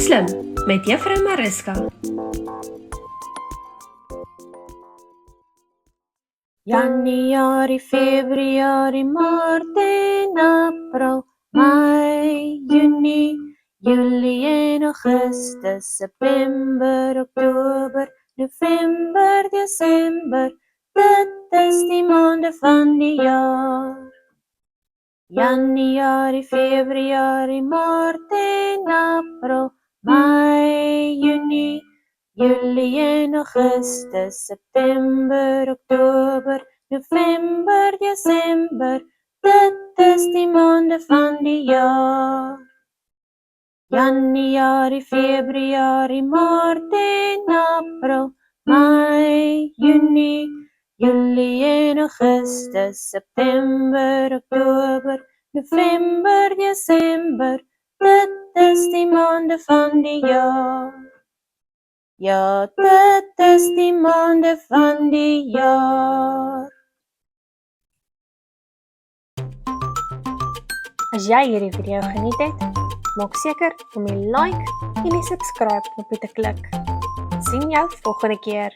Slim met Juffrou Mariska. Januarie, Februarie, Maart en April, Mei, Junie, Julie en Augustus, September, Oktober, November, Desember, dit is die maande van die jaar. Januarie, Februarie, Maart en April, Mei, Junie, Julie en Augustus, September, Oktober, November, Desember, dit is die maande van die jaar. Januarie, Februarie, Maart en April, Mei, Junie, Julie en Augustus, September, Oktober, November, Desember, dit is die maande van die jaar. Ja, dit is die maande van die jaar. As jy hierdie video geniet het, maak seker om die like en die subscribe knoppie te klik. Sien jou volgende keer.